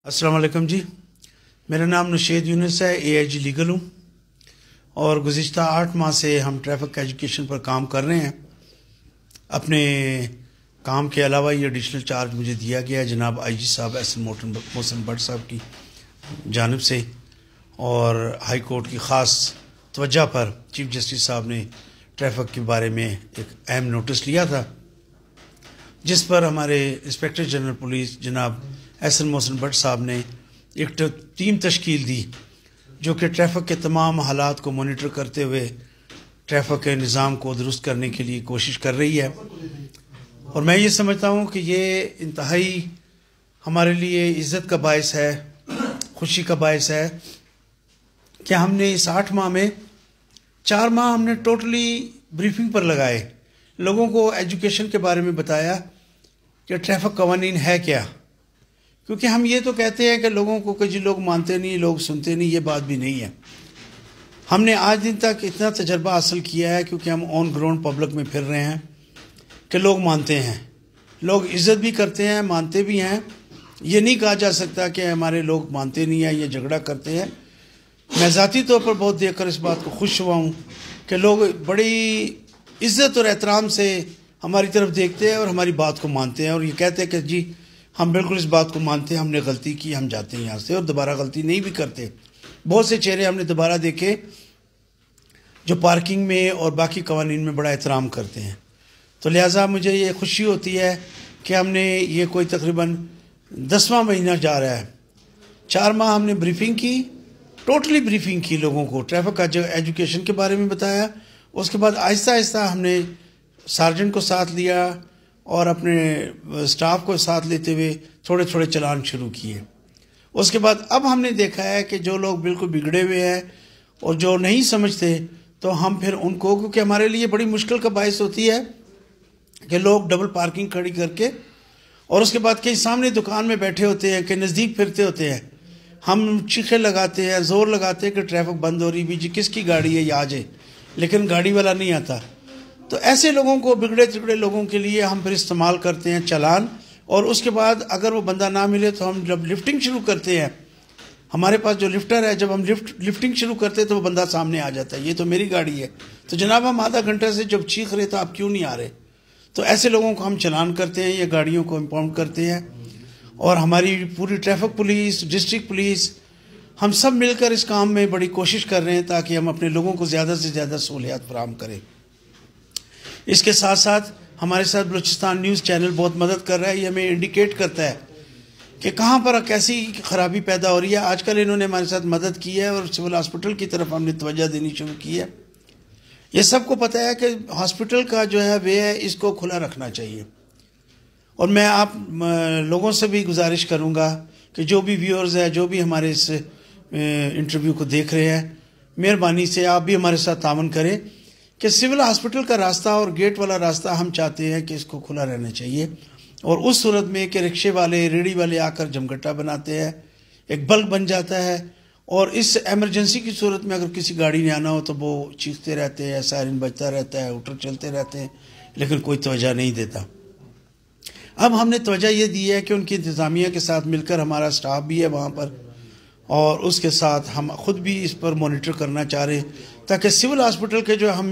अस्सलाम वालेकुम जी। मेरा नाम नशेद यूनुस है, AIG लीगल हूँ और गुज़िश्ता 8 माह से हम ट्रैफिक एजुकेशन पर काम कर रहे हैं। अपने काम के अलावा ये एडिशनल चार्ज मुझे दिया गया है जनाब IG साहब एहसन मोहसिन भट्ट साहब की जानिब से, और हाई कोर्ट की ख़ास तवज्जो पर चीफ जस्टिस साहब ने ट्रैफिक के बारे में एक अहम नोटिस लिया था, जिस पर हमारे इंस्पेक्टर जनरल पुलिस जनाब एहसन मोहसिन भट्ट साहब ने एक टीम तश्कील दी जो कि ट्रैफिक के तमाम हालात को मॉनिटर करते हुए ट्रैफिक के निज़ाम को दुरुस्त करने के लिए कोशिश कर रही है। और मैं ये समझता हूँ कि ये इंतहाई हमारे लिए इज़्ज़त का बायस है, खुशी का बायस है कि हमने इस 8 माह में 4 माह हमने टोटली ब्रीफिंग पर लगाए, लोगों को एजुकेशन के बारे में बताया कि ट्रैफिक कवानीन है क्या। क्योंकि हम ये तो कहते हैं कि लोगों को कि जी लोग मानते नहीं, लोग सुनते नहीं, ये बात भी नहीं है। हमने आज दिन तक इतना तजर्बा हासिल किया है क्योंकि हम ऑन ग्राउंड पब्लिक में फिर रहे हैं कि लोग मानते हैं, लोग इज़्ज़त भी करते हैं, मानते भी हैं। ये नहीं कहा जा सकता कि हमारे लोग मानते नहीं हैं, ये झगड़ा करते हैं। मैं ज़ाती तौर पर बहुत देखकर इस बात को खुश हुआ हूँ कि लोग बड़ी इज़्ज़त और एहतराम से हमारी तरफ देखते हैं और हमारी बात को मानते हैं और ये कहते हैं कि जी हम बिल्कुल इस बात को मानते हैं, हमने गलती की, हम जाते हैं यहाँ से और दोबारा गलती नहीं भी करते। बहुत से चेहरे हमने दोबारा देखे जो पार्किंग में और बाकी कवानीन में बड़ा एहतराम करते हैं। तो लिहाजा मुझे ये खुशी होती है कि हमने ये कोई तकरीबन 10वां महीना जा रहा है। 4 माह हमने ब्रीफिंग की, टोटली ब्रीफिंग की, लोगों को ट्रैफिक एजुकेशन के बारे में बताया। उसके बाद आहिस्ता आहिस्ता हमने सार्जेंट को साथ लिया और अपने स्टाफ को साथ लेते हुए थोड़े थोड़े चलान शुरू किए। उसके बाद अब हमने देखा है कि जो लोग बिल्कुल बिगड़े हुए हैं और जो नहीं समझते, तो हम फिर उनको, क्योंकि हमारे लिए बड़ी मुश्किल का बायस होती है कि लोग डबल पार्किंग खड़ी करके और उसके बाद कहीं सामने दुकान में बैठे होते हैं कि नज़दीक फिरते होते हैं, हम चीखे लगाते हैं, ज़ोर लगाते हैं कि ट्रैफिक बंद हो रही भी जी, किसकी गाड़ी है ये आ जाए, लेकिन गाड़ी वाला नहीं आता। तो ऐसे लोगों को, बिगड़े तिगड़े लोगों के लिए हम फिर इस्तेमाल करते हैं चालान। और उसके बाद अगर वो बंदा ना मिले तो हम जब लिफ्टिंग शुरू करते हैं, हमारे पास जो लिफ्टर है, जब हम लिफ्टिंग शुरू करते हैं तो वो बंदा सामने आ जाता है, ये तो मेरी गाड़ी है। तो जनाब हम आधा घंटे से जब चीख रहे तो आप क्यों नहीं आ रहे। तो ऐसे लोगों को हम चालान करते हैं, ये गाड़ियों को इम्पाउंड करते हैं। और हमारी पूरी ट्रैफिक पुलिस, डिस्ट्रिक्ट पुलिस, हम सब मिलकर इस काम में बड़ी कोशिश कर रहे हैं ताकि हम अपने लोगों को ज़्यादा से ज़्यादा सहूलियत फराहम करें। इसके साथ साथ हमारे साथ बलूचिस्तान न्यूज़ चैनल बहुत मदद कर रहा है। ये हमें इंडिकेट करता है कि कहाँ पर कैसी ख़राबी पैदा हो रही है। आजकल इन्होंने हमारे साथ मदद की है और सिविल हॉस्पिटल की तरफ हमने तवज्जो देनी शुरू की है। ये सबको पता है कि हॉस्पिटल का जो है वे है, इसको खुला रखना चाहिए। और मैं आप लोगों से भी गुजारिश करूँगा कि जो भी व्यूअर्स हैं, जो भी हमारे इस इंटरव्यू को देख रहे हैं, मेहरबानी से आप भी हमारे साथ तावन करें कि सिविल हॉस्पिटल का रास्ता और गेट वाला रास्ता हम चाहते हैं कि इसको खुला रहना चाहिए। और उस सूरत में कि रिक्शे वाले, रेडी वाले आकर जमघटा बनाते हैं, एक बल्क बन जाता है। और इस एमरजेंसी की सूरत में अगर किसी गाड़ी ने आना हो तो वो चीखते रहते हैं, सायरन बजता रहता है, हुटर चलते रहते हैं, लेकिन कोई तवज्जो नहीं देता। अब हमने तवज्जो ये दी है कि उनकी इंतज़ामिया के साथ मिलकर, हमारा स्टाफ भी है वहाँ पर, और उसके साथ हम ख़ुद भी इस पर मॉनिटर करना चाह रहे हैं ताकि सिविल हॉस्पिटल के जो हम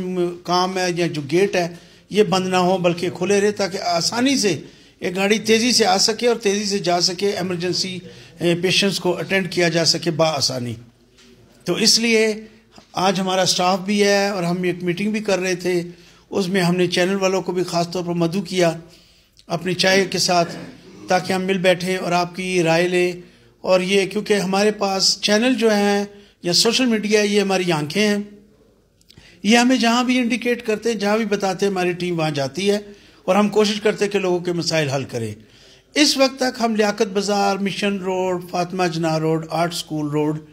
काम है या जो गेट है ये बंद ना हो बल्कि खुले रहे, ताकि आसानी से एक गाड़ी तेज़ी से आ सके और तेज़ी से जा सके, एमरजेंसी पेशेंट्स को अटेंड किया जा सके बआसानी। तो इसलिए आज हमारा स्टाफ भी है और हम एक मीटिंग भी कर रहे थे, उसमें हमने चैनल वालों को भी ख़ास तौर पर मदऊ किया अपनी चाय के साथ, ताकि हम मिल बैठे और आपकी राय लें। और ये क्योंकि हमारे पास चैनल जो हैं या सोशल मीडिया, ये हमारी आंखें हैं, ये हमें जहाँ भी इंडिकेट करते हैं, जहाँ भी बताते हैं, हमारी टीम वहाँ जाती है और हम कोशिश करते हैं कि लोगों के मसाइल हल करें। इस वक्त तक हम लियाकत बाज़ार, मिशन रोड, फातिमा जिन्ना रोड, आर्ट स्कूल रोड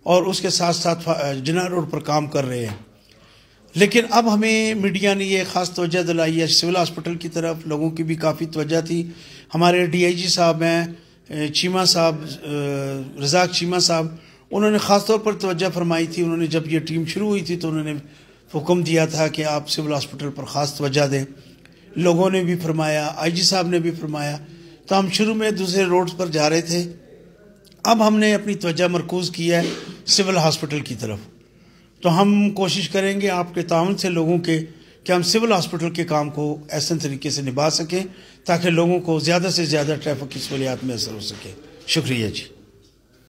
और उसके साथ साथ जिन्ना रोड पर काम कर रहे हैं। लेकिन अब हमें मीडिया ने ये ख़ास तवज्जो दिलाई है सिविल हॉस्पिटल की तरफ, लोगों की भी काफ़ी तवज्जो थी। हमारे DIG साहब हैं, चीमा साहब, रज़ाक चीमा साहब, उन्होंने ख़ास तौर पर तवज्जो फरमाई थी। उन्होंने जब ये टीम शुरू हुई थी तो उन्होंने हुक्म दिया था कि आप सिविल हॉस्पिटल पर ख़ास तवज्जो दें। लोगों ने भी फरमाया, IG साहब ने भी फरमाया। तो हम शुरू में दूसरे रोड्स पर जा रहे थे اب ہم نے اپنی توجہ مرکوز کی ہے سول ہاسپٹل کی طرف، تو ہم کوشش کریں گے آپ کے تعاون سے لوگوں کے کہ ہم سول ہاسپٹل کے کام کو احسن طریقے سے نبھا سکیں تاکہ لوگوں کو زیادہ سے زیادہ ٹریفک کی سہولیات میسر ہو سکے. شکریہ جی.